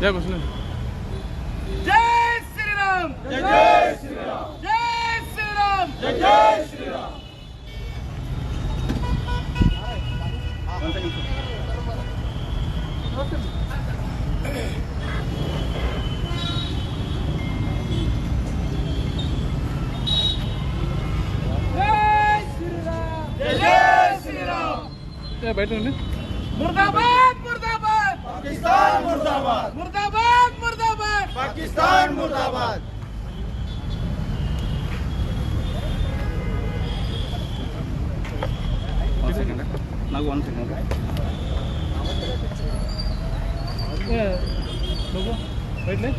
या कुछ नहीं. जय श्री राम, जय श्री राम, जय श्री राम, जय श्री राम. बैठे नहीं. मुर्दाबाद मुर्दाबाद पाकिस्तान मुर्दाबाद, मुर्दाबाद मुर्दाबाद. पाकिस्तान मुर्दाबाद. One second. Now 1 second. लोगों बैठ ले.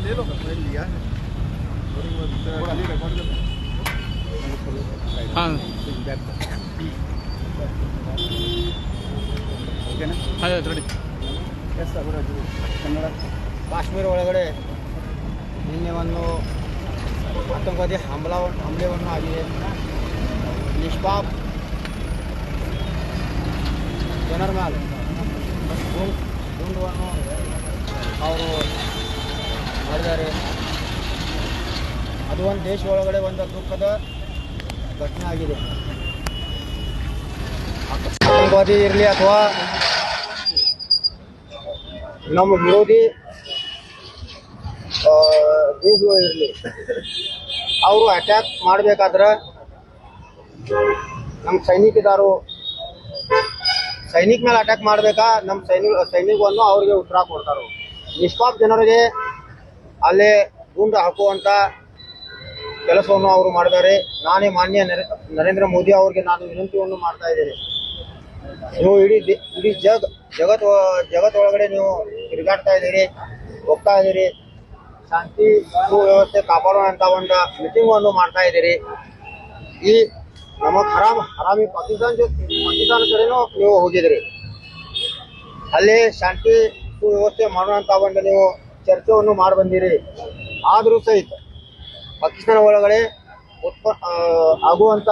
ले लो, मैं लिया है. हाँ. ಓಕೆನಾ? ಆಯ್ತು ರೆಡಿ. ಎಸ್ ಕನ್ನಡ. ಕಾಶ್ಮೀರ ಒಳಗಡೆ ನಿನ್ನೆ ಒಂದು ಆತಂಕವಾದಿ ಹಮ್ಲೆಯನ್ನು ಆಗಿದೆ. ನಿಷ್ಪಾಪ್ ಜನರ ಮೇಲೆ ಗುಂಡನ್ನು ಅವರು ಮಾಡಿದ್ದಾರೆ. ಅದು ಒಂದು ದೇಶ ಒಳಗಡೆ ಒಂದು ದುಃಖದ ಘಟನೆ ಆಗಿದೆ. ಆತಂಕವಾದಿ ಇರಲಿ ಅಥವಾ ನಮ್ಮ ವಿರೋಧಿ ದೇಶಗಳು ಇರಲಿ, ಅವರು ಅಟ್ಯಾಕ್ ಮಾಡಬೇಕಾದ್ರೆ ನಮ್ಮ ಸೈನಿಕ ಮೇಲೆ ಅಟ್ಯಾಕ್ ಮಾಡಬೇಕಾ, ನಮ್ಮ ಸೈನಿಕವನ್ನು ಅವ್ರಿಗೆ ಉತ್ತರ ಕೊಡ್ತಾರೆ. ನಿಷ್ಪಾಪ್ ಜನರಿಗೆ ಅಲ್ಲೇ ಗುಂಡು ಹಾಕುವಂಥ ಕೆಲಸವನ್ನು ಅವರು ಮಾಡಿದ್ದಾರೆ. ನಾನೇ ಮಾನ್ಯ ನರೇಂದ್ರ ಮೋದಿ ಅವರಿಗೆ ನಾನು ವಿನಂತಿಯನ್ನು ಮಾಡ್ತಾ ಇದ್ದೇನೆ. ನೀವು ಇಡೀ ಜಗತ್ತೊಳಗಡೆ ನೀವು ತಿರುಗಾಡ್ತಾ ಇದ್ದೀರಿ, ಹೋಗ್ತಾ ಇದ್ದೀರಿ, ಶಾಂತಿ ಸುವ್ಯವಸ್ಥೆ ಕಾಪಾಡುವಂಥ ಒಂದು ಮೀಟಿಂಗನ್ನು ಮಾಡ್ತಾ ಇದ್ದೀರಿ. ಈ ನಮ್ಮ ಹರಾಮಿ ಪಾಕಿಸ್ತಾನ ಕಡೆನೂ ನೀವು ಹೋಗಿದ್ದೀರಿ. ಅಲ್ಲಿ ಶಾಂತಿ ಸುವ್ಯವಸ್ಥೆ ಮಾಡುವಂಥ ಒಂದು ನೀವು ಚರ್ಚೆಯನ್ನು ಮಾಡಿ ಬಂದಿರಿ. ಆದರೂ ಸಹಿತ ಪಾಕಿಸ್ತಾನ ಒಳಗಡೆ ಆಗುವಂಥ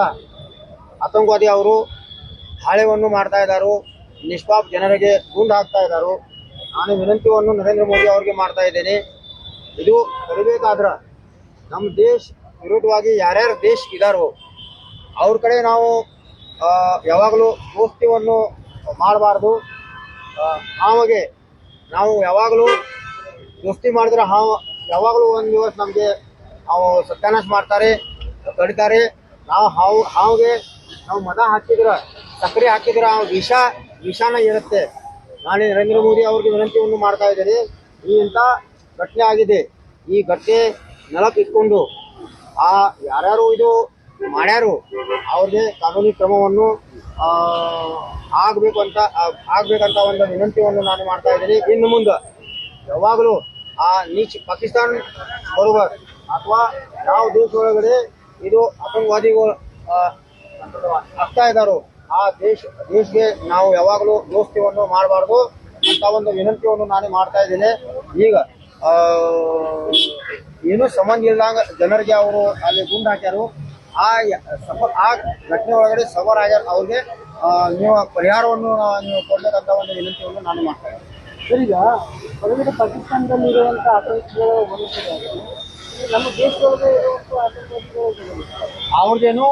ಆತಂಕವಾದಿ ಅವರು ಹಾಳೆಯನ್ನು ಮಾಡ್ತಾ ಇದ್ದಾರೆ, ನಿಷ್ಪಾಪ್ ಜನರಿಗೆ ಗುಂಡು ಹಾಕ್ತಾ ಇದ್ದಾರೆ. ನಾನು ವಿನಂತಿಯನ್ನು ನರೇಂದ್ರ ಮೋದಿ ಅವರಿಗೆ ಮಾಡ್ತಾ ಇದ್ದೇನೆ. ಇದು ತರಬೇಕಾದ್ರೆ ನಮ್ಮ ದೇಶ ವಿರುದ್ಧವಾಗಿ ಯಾರ್ಯಾರು ದೇಶ ಇದ್ದಾರೋ ಅವ್ರ ಕಡೆ ನಾವು ಯಾವಾಗಲೂ ದೋಸ್ತಿಯನ್ನು ಮಾಡಬಾರ್ದು. ಹಾಗೆ ನಾವು ಯಾವಾಗಲೂ ದೋಸ್ತಿ ಮಾಡಿದ್ರೆ ಯಾವಾಗಲೂ ಒಂದು ದಿವಸ ನಮಗೆ ಅವು ಸತ್ಯಾನಾಶ ಮಾಡ್ತಾರೆ, ಕಡಿತಾರೆ. ನಾವು ಹಾವಿಗೆ ನಾವು ಮದ ಹಾಕಿದ್ರೆ, ಸಕ್ಕರೆ ಹಾಕಿದ್ರೆ ಆ ವಿಷಾನ ಇರುತ್ತೆ. ನಾನು ನರೇಂದ್ರ ಮೋದಿ ಅವ್ರಿಗೆ ವಿನಂತಿಯನ್ನು ಮಾಡ್ತಾ ಇದ್ದೇನೆ. ಈ ಇಂಥ ಘಟನೆ ಆಗಿದೆ. ಈ ಘಟನೆ ನೆಲಕ್ಕಿಟ್ಕೊಂಡು ಯಾರ್ಯಾರು ಇದು ಮಾಡ್ಯಾರು ಅವ್ರಿಗೆ ಕಾನೂನಿ ಕ್ರಮವನ್ನು ಆಗ್ಬೇಕಂತ ಒಂದು ವಿನಂತಿಯನ್ನು ನಾನು ಮಾಡ್ತಾ ಇದ್ದೀನಿ. ಇನ್ನು ಮುಂದೆ ಯಾವಾಗಲೂ ಆ ಪಾಕಿಸ್ತಾನ ಬರೋಬರ್ ಅಥವಾ ಯಾವ ದೇಶ ಒಳಗಡೆ ಇದು ಆತಂಕವಾದಿಗಳು ಆಗ್ತಾ ಇದ್ದಾರೋ ಆ ದೇಶಗೆ ನಾವು ಯಾವಾಗಲೂ ದೋಸ್ತಿಯನ್ನು ಮಾಡಬಾರ್ದು ಅಂತ ಒಂದು ವಿನಂತಿಯನ್ನು ನಾನು ಮಾಡ್ತಾ ಇದ್ದೇನೆ. ಈಗ ಏನೂ ಸಂಬಂಧ ಇಲ್ಲದಂಗ ಜನರಿಗೆ ಅವರು ಅಲ್ಲಿ ಗುಂಡು ಹಾಕ್ಯಾರು. ಆ ಘಟನೆ ಒಳಗಡೆ ಸವಾರ್ ಆಗ್ಯಾರ. ಅವ್ರಿಗೆ ನೀವು ಪರಿಹಾರವನ್ನು ನೀವು ಕೊಡ್ಬೇಕಂತ ಒಂದು ವಿನಂತಿಯನ್ನು ನಾನು ಮಾಡ್ತಾ ಇದ್ದೇನೆ. ಸರ್, ಈಗ ಹೊರಗಡೆ ಪಾಕಿಸ್ತಾನದಲ್ಲಿರುವಂಥ ಆತಂಕಗಳು ನಮ್ಮ ದೇಶದೊಳಗೆ ಇರುವಂಥ ಆತಂಕವಾದಿಗಳು ಅವ್ರದ್ದೇನು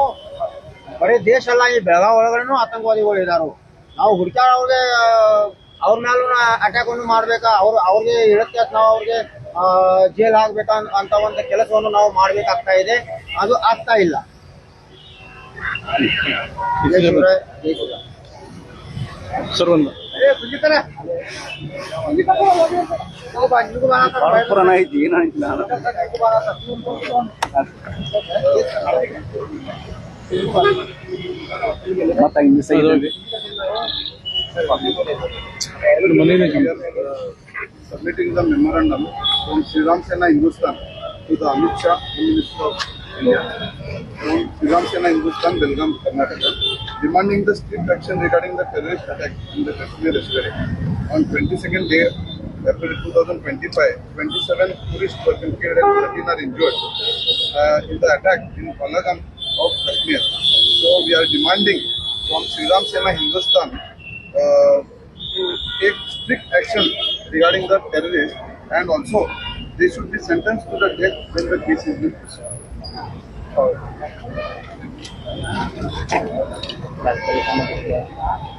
ಬರೀ ದೇಶ ಅಲ್ಲ, ಈ ಬೆಳಗಾವಿ ಒಳಗಡೆನೂ ಆತಂಕವಾದಿಗಳು ಇದ್ದಾರು. ನಾವು ಹುಡುಕಾಡೋರಿಗೆ ಅವ್ರ ಮೇಲೂ ಅಟ್ಯಾಕನ್ನು ಮಾಡ್ಬೇಕಾ, ಅವ್ರಿಗೆ ಇಳಕ್ಕೆ ನಾವು ಅವ್ರಿಗೆ ಜೈಲ್ ಹಾಕ್ಬೇಕಾ ಅಂತ ಒಂದು ಕೆಲಸವನ್ನು ನಾವು ಮಾಡ್ಬೇಕಾಗ್ತಾ ಇದೆ. ಅದು ಆಗ್ತಾ ಇಲ್ಲ. सर ಒಂದು ಪುರಾಣ ಐತಿ ಏನಾಯ್ತು ನಾನು ಮತ್ತೆ ಹಿಂಗೆ side submitting the memorandum from Sri Ram Sena Hindustan to the Amit Shah, Home Minister of India, from Sri Ram Sena Hindustan, Belgaum, Karnataka, demanding the strict action regarding the terrorist attack in the Kashmir yesterday. On 22nd day April 2025, 27 tourists were killed and 13 are injured in the attack in Pahalgam of Kashmir. So we are demanding from Sri Ram Sena Hindustan to take strict action regarding the terrorists and also they should be sentenced to the death when the case is being pursued. राजकारण